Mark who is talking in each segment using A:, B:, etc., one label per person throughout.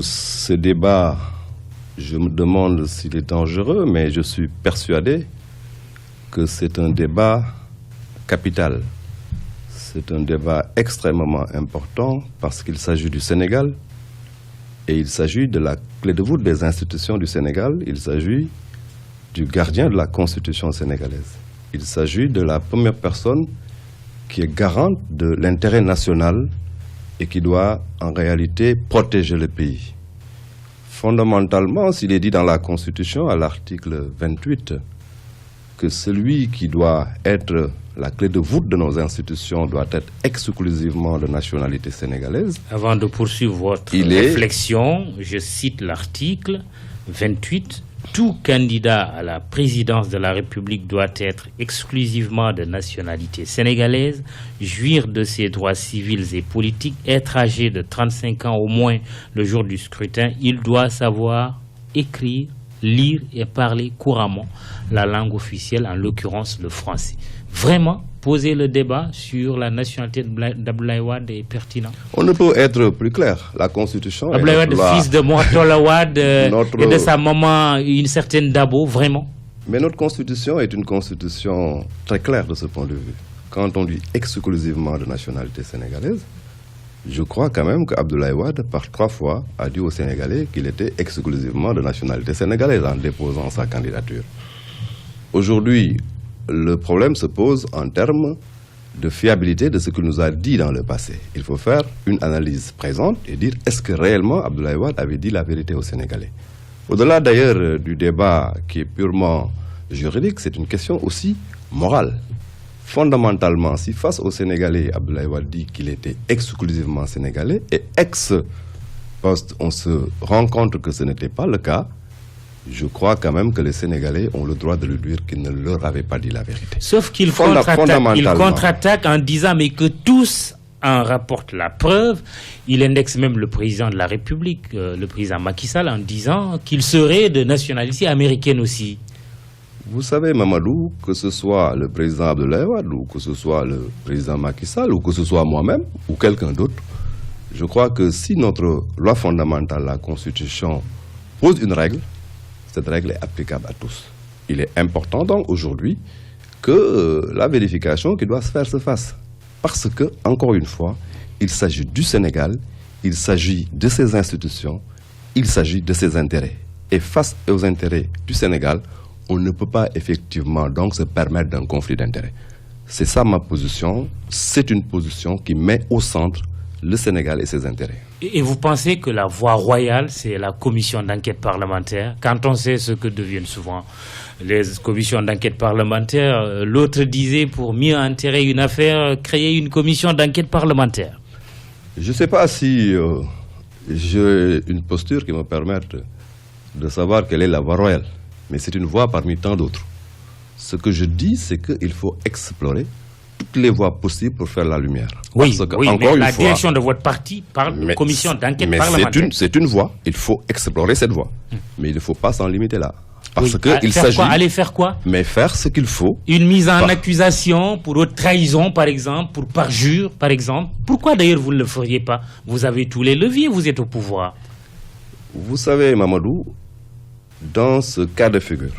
A: Ce débat, je me demande s'il est dangereux, mais je suis persuadé que c'est un débat capital. C'est un débat extrêmement important parce qu'il s'agit du Sénégal et il s'agit de la clé de voûte des institutions du Sénégal. Il s'agit du gardien de la Constitution sénégalaise. Il s'agit de la première personne qui est garante de l'intérêt national et qui doit en réalité protéger le pays. Fondamentalement, s'il est dit dans la Constitution, à l'article 28, que celui qui doit être la clé de voûte de nos institutions doit être exclusivement de nationalité sénégalaise.
B: Avant de poursuivre votre réflexion, je cite l'article 28. Tout candidat à la présidence de la République doit être exclusivement de nationalité sénégalaise, jouir de ses droits civils et politiques, être âgé de 35 ans au moins le jour du scrutin. Il doit savoir écrire, lire et parler couramment la langue officielle, en l'occurrence le français. Vraiment, poser le débat sur la nationalité d'Abdoulaye Wade est pertinent.
A: On ne peut être plus clair. La Constitution est
B: Abdoulaye Wade, fils de Mouratola Wade et de sa maman, une certaine Dabo, vraiment.
A: Mais notre Constitution est une Constitution très claire de ce point de vue. Quand on dit exclusivement de nationalité sénégalaise, je crois quand même qu'Abdoulaye Wade, par 3 fois, a dit aux Sénégalais qu'il était exclusivement de nationalité sénégalaise en déposant sa candidature. Aujourd'hui, le problème se pose en termes de fiabilité de ce qu'il nous a dit dans le passé. Il faut faire une analyse présente et dire est-ce que réellement Abdoulaye Wade avait dit la vérité aux Sénégalais. Au-delà d'ailleurs du débat qui est purement juridique, c'est une question aussi morale. Fondamentalement, si face aux Sénégalais, Abdoulaye Wade dit qu'il était exclusivement sénégalais et ex-poste, on se rend compte que ce n'était pas le cas, je crois quand même que les Sénégalais ont le droit de lui dire qu'il ne leur avait pas dit la vérité.
B: Sauf qu'il contre-attaque en disant mais que tous en rapportent la preuve. Il indexe même le président de la République, le président Macky Sall, en disant qu'il serait de nationalité américaine aussi.
A: Vous savez, Mamadou, que ce soit le président Abdoulaye Wade, ou que ce soit le président Macky Sall, ou que ce soit moi-même, ou quelqu'un d'autre, je crois que si notre loi fondamentale, la Constitution, pose une règle, cette règle est applicable à tous. Il est important donc aujourd'hui que la vérification qui doit se faire se fasse. Parce que, encore une fois, il s'agit du Sénégal, il s'agit de ses institutions, il s'agit de ses intérêts. Et face aux intérêts du Sénégal, on ne peut pas effectivement donc se permettre d'un conflit d'intérêts. C'est ça ma position. C'est une position qui met au centre le Sénégal et ses intérêts.
B: Et vous pensez que la voie royale, c'est la commission d'enquête parlementaire? Quand on sait ce que deviennent souvent les commissions d'enquête parlementaire, l'autre disait pour mieux enterrer une affaire, créer une commission d'enquête parlementaire.
A: Je ne sais pas si j'ai une posture qui me permette de savoir quelle est la voie royale. Mais c'est une voie parmi tant d'autres. Ce que je dis, c'est qu'il faut explorer toutes les voies possibles pour faire la lumière.
B: Oui, mais la direction de votre parti parle de commission d'enquête parlementaire.
A: C'est une voie. Il faut explorer cette voie. Mais il ne faut pas s'en limiter là. Parce qu'il s'agit...
B: Aller faire quoi?
A: Mais faire ce qu'il faut.
B: Une mise en accusation pour haute trahison, par exemple, pour parjure, par exemple. Pourquoi d'ailleurs vous ne le feriez pas? Vous avez tous les leviers, vous êtes au pouvoir.
A: Vous savez, Mamadou, dans ce cas de figure,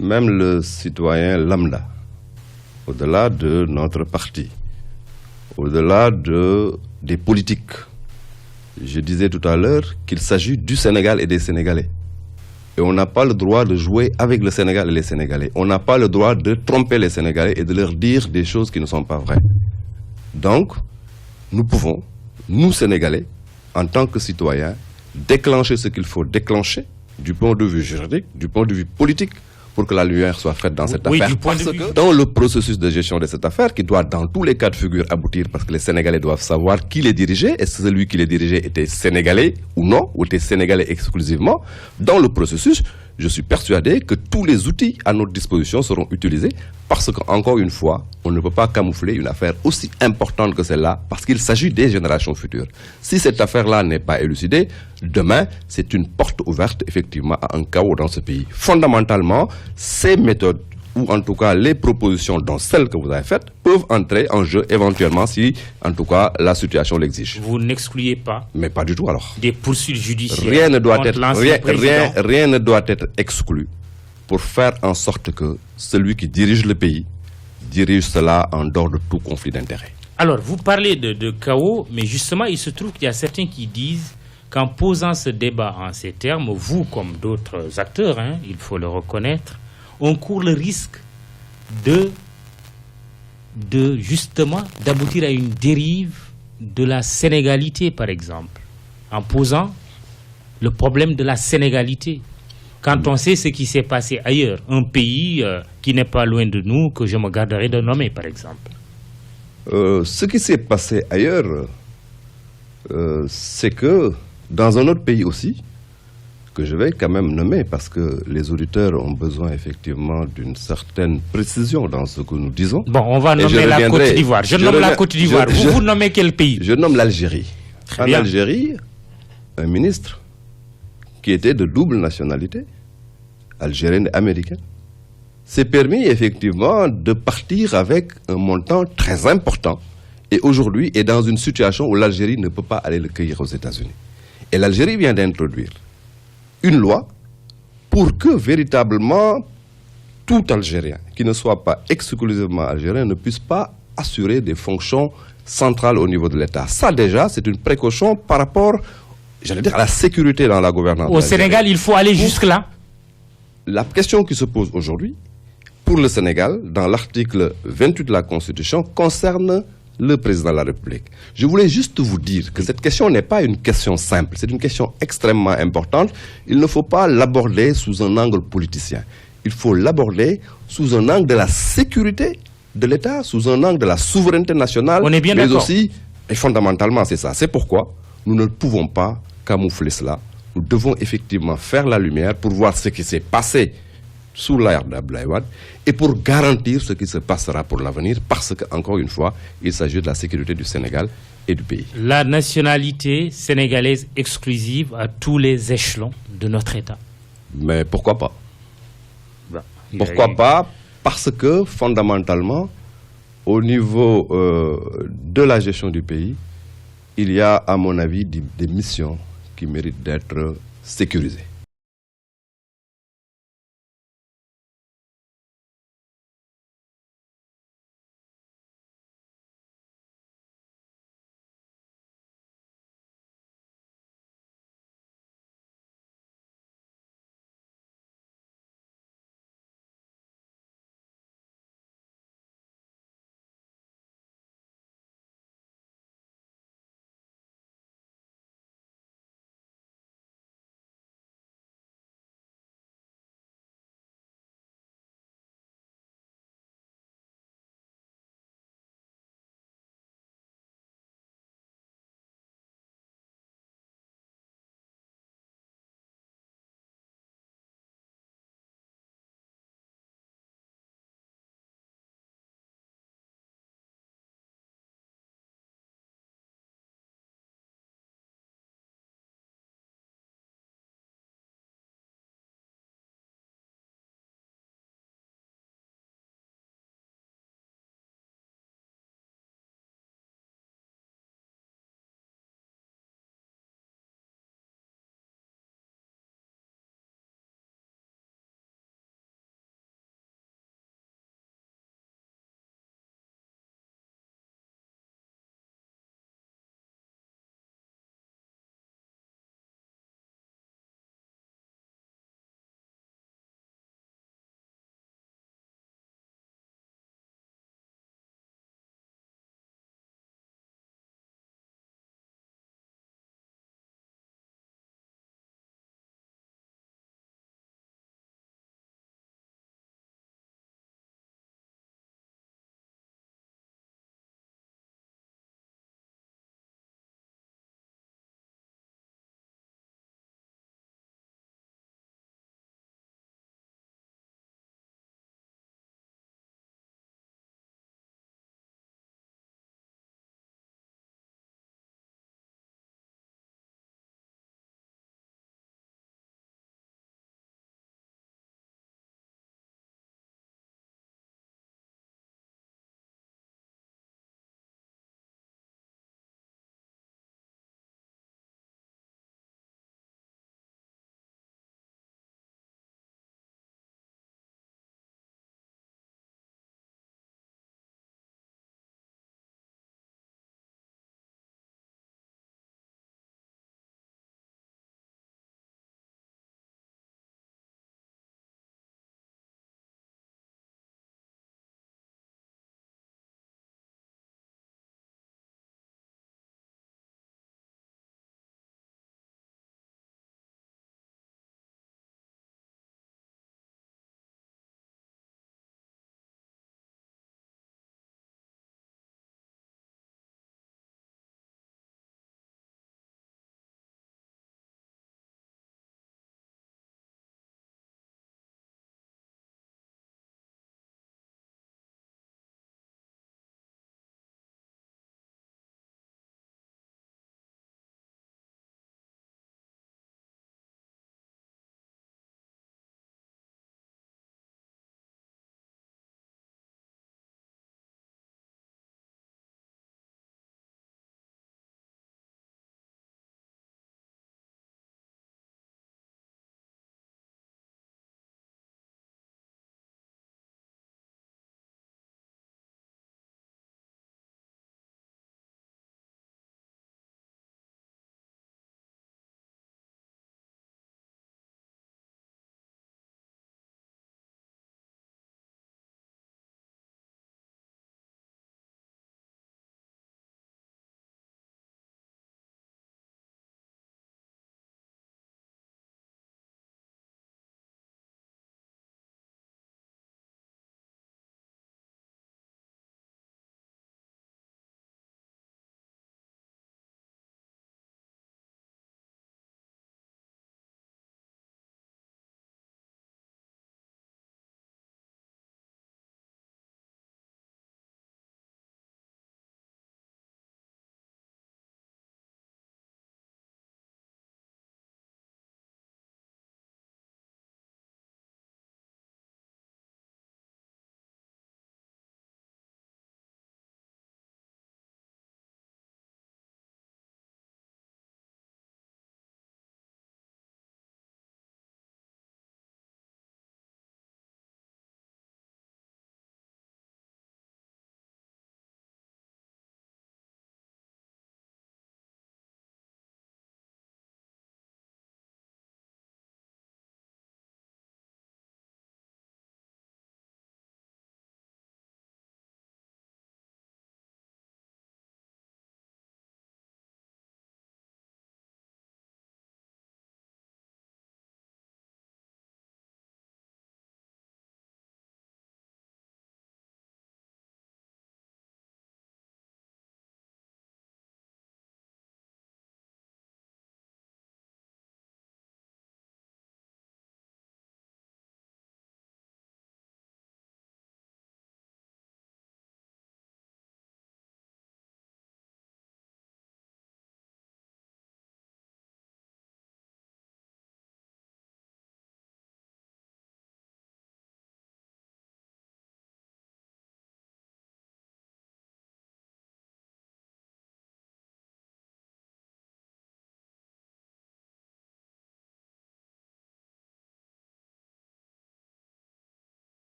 A: même le citoyen lambda, au-delà de notre parti, au-delà des politiques, je disais tout à l'heure qu'il s'agit du Sénégal et des Sénégalais. Et on n'a pas le droit de jouer avec le Sénégal et les Sénégalais. On n'a pas le droit de tromper les Sénégalais et de leur dire des choses qui ne sont pas vraies. Donc, nous pouvons, nous Sénégalais, en tant que citoyens, déclencher ce qu'il faut déclencher du point de vue juridique, du point de vue politique, pour que la lumière soit faite dans cette affaire. Parce que dans le processus de gestion de cette affaire, qui doit dans tous les cas de figure aboutir, parce que les Sénégalais doivent savoir qui les dirigeait, est-ce que celui qui les dirigeait était Sénégalais ou non, ou était Sénégalais exclusivement, dans le processus, je suis persuadé que tous les outils à notre disposition seront utilisés, parce qu'encore une fois, on ne peut pas camoufler une affaire aussi importante que celle-là, parce qu'il s'agit des générations futures. Si cette affaire-là n'est pas élucidée, demain, c'est une porte ouverte, effectivement, à un chaos dans ce pays. Fondamentalement, ces méthodes ou en tout cas les propositions, dont celles que vous avez faites, peuvent entrer en jeu éventuellement si, en tout cas, la situation l'exige.
B: Vous n'excluez pas?
A: Mais pas du tout alors.
B: Des poursuites judiciaires?
A: Rien ne doit être exclu pour faire en sorte que celui qui dirige le pays dirige cela en dehors de tout conflit d'intérêts.
B: Alors, vous parlez de chaos, mais justement, il se trouve qu'il y a certains qui disent qu'en posant ce débat en ces termes, vous, comme d'autres acteurs, il faut le reconnaître, on court le risque justement d'aboutir à une dérive de la sénégalité, par exemple, en posant le problème de la sénégalité. Quand on sait ce qui s'est passé ailleurs, un pays qui n'est pas loin de nous, que je me garderai de nommer, par exemple.
A: Ce qui s'est passé ailleurs, c'est que dans un autre pays aussi, que je vais quand même nommer parce que les auditeurs ont besoin effectivement d'une certaine précision dans ce que nous disons.
B: Bon, on va nommer la Côte d'Ivoire. Je nomme la Côte d'Ivoire. Vous nommez quel pays?
A: Je nomme l'Algérie. En Algérie, un ministre qui était de double nationalité, algérienne et américaine, s'est permis effectivement de partir avec un montant très important et aujourd'hui est dans une situation où l'Algérie ne peut pas aller le cueillir aux États-Unis. Et l'Algérie vient d'introduire une loi pour que véritablement tout Algérien qui ne soit pas exclusivement algérien ne puisse pas assurer des fonctions centrales au niveau de l'État. Ça déjà, c'est une précaution par rapport, j'allais dire, à la sécurité dans la gouvernance.
B: Au Sénégal, il faut aller jusque-là.
A: La question qui se pose aujourd'hui, pour le Sénégal, dans l'article 28 de la Constitution, concerne le président de la République. Je voulais juste vous dire que cette question n'est pas une question simple, c'est une question extrêmement importante. Il ne faut pas l'aborder sous un angle politicien. Il faut l'aborder sous un angle de la sécurité de l'État, sous un angle de la souveraineté nationale.
B: On est bien
A: mais
B: d'accord.
A: aussi, et fondamentalement, c'est ça. C'est pourquoi nous ne pouvons pas camoufler cela. Nous devons effectivement faire la lumière pour voir ce qui s'est passé sous l'ère d'Abdoulaye Wade et pour garantir ce qui se passera pour l'avenir parce qu'encore une fois, il s'agit de la sécurité du Sénégal et du pays.
B: La nationalité sénégalaise exclusive à tous les échelons de notre État.
A: Mais pourquoi pas? Pourquoi pas? Parce que fondamentalement, au niveau de la gestion du pays, il y a à mon avis des missions qui méritent d'être sécurisées.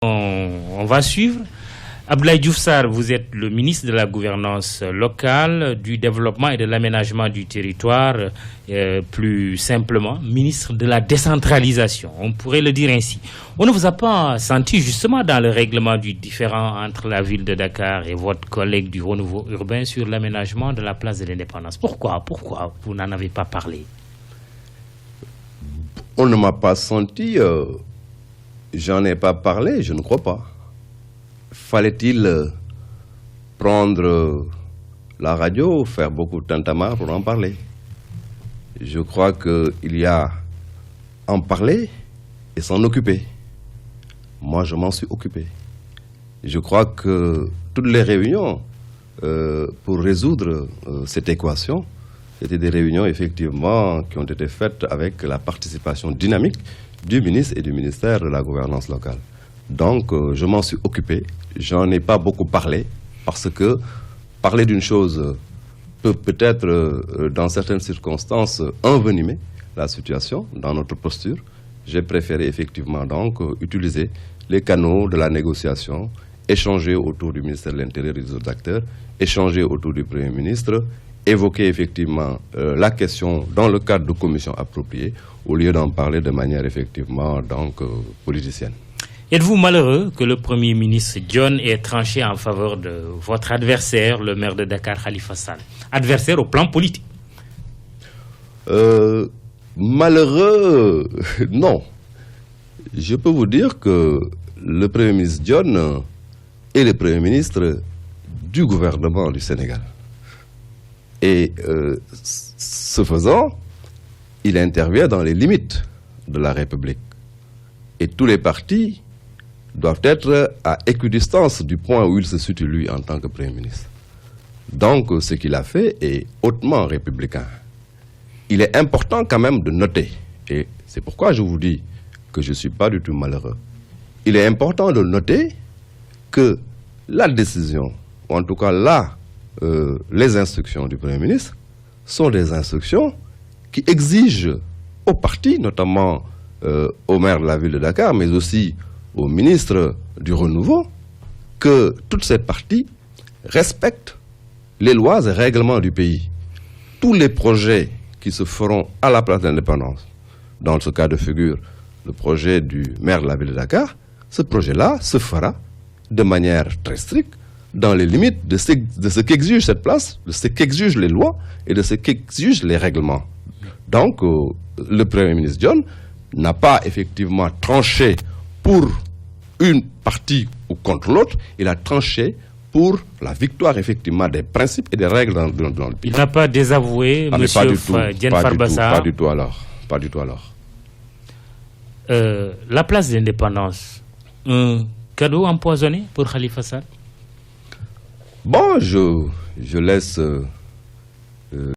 B: On va suivre. Abdoulaye Diouf Sarr, vous êtes le ministre de la gouvernance locale, du développement et de l'aménagement du territoire, plus simplement, ministre de la décentralisation, on pourrait le dire ainsi. On ne vous a pas senti justement dans le règlement du différend entre la ville de Dakar et votre collègue du renouveau urbain sur l'aménagement de la place de l'Indépendance. Pourquoi vous n'en avez pas parlé?
A: On ne m'a pas senti, j'en ai pas parlé, je ne crois pas. Fallait-il prendre la radio, faire beaucoup de tintamarre pour en parler? Je crois qu'il y a en parler et s'en occuper. Moi, je m'en suis occupé. Je crois que toutes les réunions pour résoudre cette équation, c'était des réunions effectivement qui ont été faites avec la participation dynamique du ministre et du ministère de la gouvernance locale. Donc, je m'en suis occupé. J'en ai pas beaucoup parlé parce que parler d'une chose peut peut-être, dans certaines circonstances, envenimer la situation dans notre posture. J'ai préféré effectivement donc utiliser les canaux de la négociation, échanger autour du ministère de l'Intérieur et des autres acteurs, échanger autour du Premier ministre, évoquer effectivement la question dans le cadre de commissions appropriées, au lieu d'en parler de manière effectivement donc politicienne.
B: Êtes-vous malheureux que le Premier ministre Dione ait tranché en faveur de votre adversaire, le maire de Dakar, Khalifa Sall? Adversaire au plan politique.
A: Malheureux, non. Je peux vous dire que le Premier ministre Dione est le Premier ministre du gouvernement du Sénégal. Et ce faisant, il intervient dans les limites de la République. Et tous les partis doivent être à équidistance du point où il se situe lui en tant que Premier ministre. Donc ce qu'il a fait est hautement républicain. Il est important quand même de noter, et c'est pourquoi je vous dis que je ne suis pas du tout malheureux, il est important de noter que la décision, ou en tout cas là, les instructions du Premier ministre, sont des instructions qui exigent aux partis, notamment au maire de la ville de Dakar, mais aussi au ministre du Renouveau, que toute cette partie respecte les lois et règlements du pays. Tous les projets qui se feront à la place de l'Indépendance, dans ce cas de figure, le projet du maire de la ville de Dakar, ce projet-là se fera de manière très stricte, dans les limites de ce qu'exige cette place, de ce qu'exigent les lois et de ce qu'exigent les règlements. Donc, le Premier ministre Dione n'a pas effectivement tranché pour une partie ou contre l'autre, il a tranché pour la victoire effectivement des principes et des règles dans le pays.
B: Il n'a pas désavoué M. Diène Farba
A: Pas du tout alors.
B: La place de l'Indépendance, un cadeau empoisonné pour Khalifa Sall?
A: Bon, je laisse